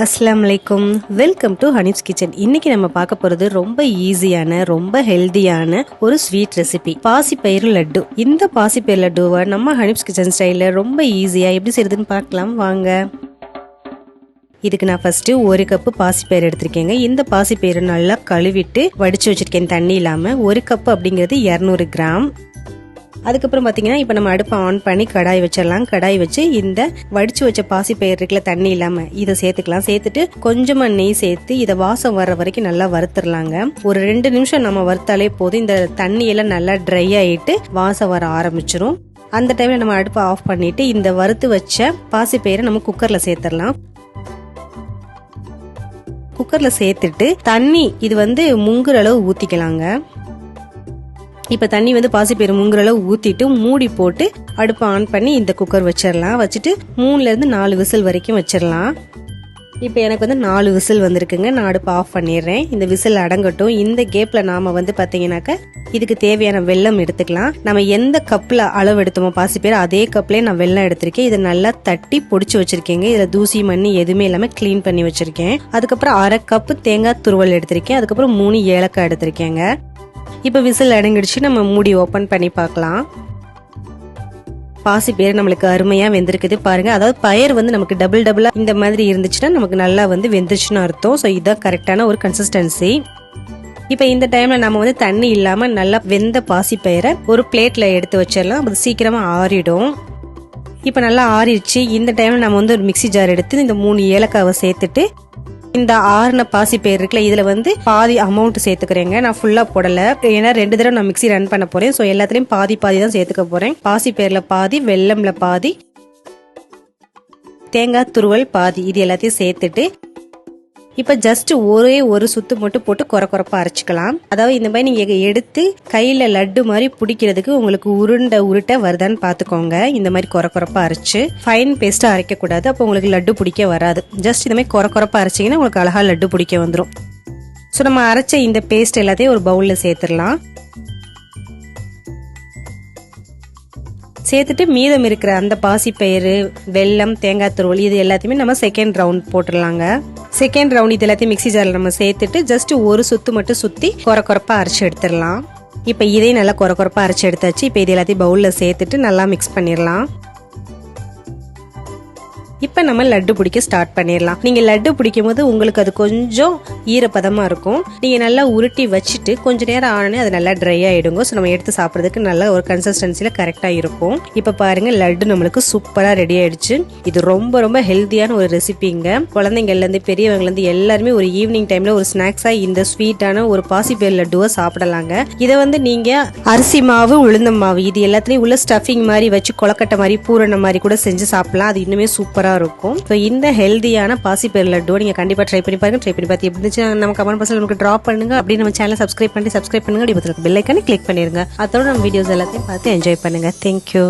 அஸ்ஸலாமு அலைக்கும், welcome to Hanif's kitchen. இன்னைக்கு நம்ம பார்க்க போறது ரொம்ப ஈஸியான ரொம்ப ஹெல்தியான ஒரு ஸ்வீட் ரெசிபி, பாசி பயிறு லட்டு. இந்த பாசி பயிறு லட்டுவை நம்ம ஹனீஃப்ஸ் கிச்சன் ஸ்டைல ரொம்ப ஈஸியா எப்படி செய்யறதுன்னு பார்க்கலாம் வாங்க. இதுக்கு நான் ஃபர்ஸ்ட் 1 கப்பு பாசிப்பயிறு எடுத்திருக்கேங்க. இந்த பாசிப்பயிறு நல்லா கழுவிட்டு வடிச்சு வச்சிருக்கேன் தண்ணி இல்லாம. 1 கப்பு அப்படிங்கிறது 200 கிராம். அதுக்கப்புறம் பார்த்தீங்கன்னா இப்போ நம்ம அடுப்பை ஆன் பண்ணி கடாய் வச்சிடலாம். கடாய் வச்சு இந்த வடிச்சு வச்ச பாசிப்பயிறு இருக்குல்ல தண்ணி இல்லாமல் இதை சேர்த்துக்கலாம். சேர்த்துட்டு கொஞ்சமாக நெய் சேர்த்து இதை வாசம் வர்ற வரைக்கும் நல்லா வறுத்துடலாங்க. ஒரு 2 நிமிஷம் நம்ம வறுத்தாலே போதும். இந்த தண்ணியெல்லாம் நல்லா ட்ரை ஆகிட்டு வாசம் வர ஆரம்பிச்சிரும். அந்த டைமில் நம்ம அடுப்பை ஆஃப் பண்ணிட்டு இந்த வறுத்து வச்ச பாசிப்பயிரை நம்ம குக்கரில் சேர்த்துடலாம். குக்கரில் சேர்த்துட்டு தண்ணி இது முங்குற அளவு ஊற்றிக்கலாங்க. இப்போ தண்ணி பாசிப்பயிறு முங்குற அளவு ஊற்றிட்டு மூடி போட்டு அடுப்பை ஆன் பண்ணி இந்த குக்கர் வச்சிடலாம். வச்சுட்டு 3லேருந்து 4 விசில் வரைக்கும் வச்சிடலாம். இப்போ எனக்கு 4 விசில் வந்திருக்குங்க. நான் அடுப்பை ஆஃப் பண்ணிடுறேன். இந்த விசில் அடங்கட்டும். இந்த கேப்பில் நாம் பார்த்தீங்கன்னாக்க இதுக்கு தேவையான வெல்லம் எடுத்துக்கலாம். நம்ம எந்த கப்பில் அளவு எடுத்தோமோ பாசிப்பயிறு அதே கப்லேயே நான் வெல்லம் எடுத்திருக்கேன். இதை நல்லா தட்டி பொடிச்சு வச்சிருக்கேங்க. இதில் தூசி மண்ணி எதுவுமே இல்லாமல் க்ளீன் பண்ணி வச்சிருக்கேன். அதுக்கப்புறம் 1/2 கப்பு தேங்காய் துருவல் எடுத்திருக்கேன். அதுக்கப்புறம் 3 ஏலக்காய் எடுத்திருக்கேங்க. இப்போ விசில் அடங்கிடுச்சு. நம்ம மூடி ஓப்பன் பண்ணி பார்க்கலாம். பாசிப்பயிறு நம்மளுக்கு அருமையா வெந்திருக்குது பாருங்க. அதாவது பயிர் நமக்கு டபுளா இந்த மாதிரி இருந்துச்சுன்னா நமக்கு நல்லா வெந்துருச்சுன்னு அர்த்தம். ஸோ இதுதான் கரெக்டான ஒரு கன்சிஸ்டன்சி. இப்போ இந்த டைம்ல நம்ம தண்ணி இல்லாம நல்லா வெந்த பாசிப்பயிரை ஒரு பிளேட்ல எடுத்து வச்சிடலாம். அது சீக்கிரமா ஆறிடும். இப்போ நல்லா ஆறிடுச்சு. இந்த டைம்ல நம்ம ஒரு மிக்சி ஜார் எடுத்து இந்த 3 ஏலக்காவை சேர்த்துட்டு இந்த ஆறுன பாசிப்பயிறு இருக்குல்ல இதுல பாதி அமௌண்ட் சேர்த்துக்கிறேங்க. நான் ஃபுல்லா போடல, ஏன்னா 2 தடவை நான் மிக்சி ரன் பண்ண போறேன். ஸோ எல்லாத்துலயும் பாதி தான் சேர்த்துக்க போறேன். பாசிப்பயிறுல பாதி, வெல்லம்ல பாதி, தேங்காய் துருவல் பாதி, இது எல்லாத்தையும் சேர்த்துட்டு இப்ப ஜஸ்ட் ஒரே ஒரு சுத்து மட்டும் போட்டு கொரப்பா அரைச்சிக்கலாம். அதாவது இந்த மாதிரி நீங்க எடுத்து கையில லட்டு மாதிரி பிடிக்கிறதுக்கு உங்களுக்கு உருட்டை வருதான்னு பாத்துக்கோங்க. இந்த மாதிரி கொரப்பா அரைச்சு ஃபைன் பேஸ்டா அரைக்க கூடாது. அப்போ உங்களுக்கு லட்டு பிடிக்க வராது. ஜஸ்ட் இந்த மாதிரி கொரப்பா அரைச்சிங்கன்னா உங்களுக்கு அழகா லட்டு பிடிக்க வந்துடும். ஸோ நம்ம அரைச்ச இந்த பேஸ்ட் எல்லாத்தையும் ஒரு பவுல்ல சேர்த்துடலாம். சேர்த்துட்டு மீதம் இருக்கிற அந்த பாசிப்பயிறு, வெல்லம், தேங்காய் துருவல் இது எல்லாத்தையுமே நம்ம செகண்ட் ரவுண்ட் போட்டுடலாங்க. செகண்ட் ரவுண்ட் இது எல்லாத்தையும் மிக்சி ஜாரில் நம்ம சேர்த்துட்டு ஜஸ்ட் ஒரு சுத்து மட்டும் சுற்றி கொரப்பா அரைச்சி எடுத்துடலாம். இப்போ இதையும் நல்லா கொரப்பா அரைச்சி எடுத்தாச்சு. இப்போ இது எல்லாத்தையும் பவுலில் சேர்த்துட்டு நல்லா மிக்ஸ் பண்ணிடலாம். இப்போ நம்ம லட்டு பிடிக்க ஸ்டார்ட் பண்ணிடலாம். நீங்க லட்டு பிடிக்கும் போது உங்களுக்கு அது கொஞ்சம் ஈரப்பதமா இருக்கும். நீங்க நல்லா உருட்டி வச்சுட்டு கொஞ்ச நேரம் ஆனே அது நல்லா ட்ரை ஆயிடுங்க. ஸோ நம்ம எடுத்து சாப்பிட்றதுக்கு நல்ல ஒரு கன்சிஸ்டன்சில கரெக்டா இருக்கும். இப்போ பாருங்க லட்டு நம்மளுக்கு சூப்பரா ரெடி ஆயிடுச்சு. இது ரொம்ப ரொம்ப ஹெல்த்தியான ஒரு ரெசிபிங்க. குழந்தைங்கள்ல இருந்து பெரியவங்கல இருந்து எல்லாருமே ஒரு ஈவினிங் டைம்ல ஒரு ஸ்நாக்ஸா இந்த ஸ்வீட்டான ஒரு பாசிப்பயிறு லட்டுவை சாப்பிடலாங்க. இதை நீங்க அரிசி மாவு, உளுந்த மாவு இது எல்லாத்துலயும் உள்ள ஸ்டஃபிங் மாதிரி வச்சு கொலக்கட்டை மாதிரி பூரண மாதிரி கூட செஞ்சு சாப்பிடலாம். அது இன்னுமே சூப்பரா இருக்கும். இந்த ஹெல்தியான பாசிப்பயிறு லட்டு நீங்க கண்டிப்பா ட்ரை பண்ணி பாருங்க. ட்ரை பண்ணி பார்த்து எப்படி இருந்துச்சு நம்ம கமெண்ட் பாக்ஸ்ல நமக்கு டிராப் பண்ணுங்க. அப்படி நம்ம சேனலை சப்ஸ்கிரைப் பண்ணுங்க. அப்படி பெல் ஐகானை கிளிக் பண்ணிருங்க. அதோட நம்ம வீடியோஸ் எல்லாத்தையும் பார்த்து என்ஜாய் பண்ணுங்க. தேங்க்யூ.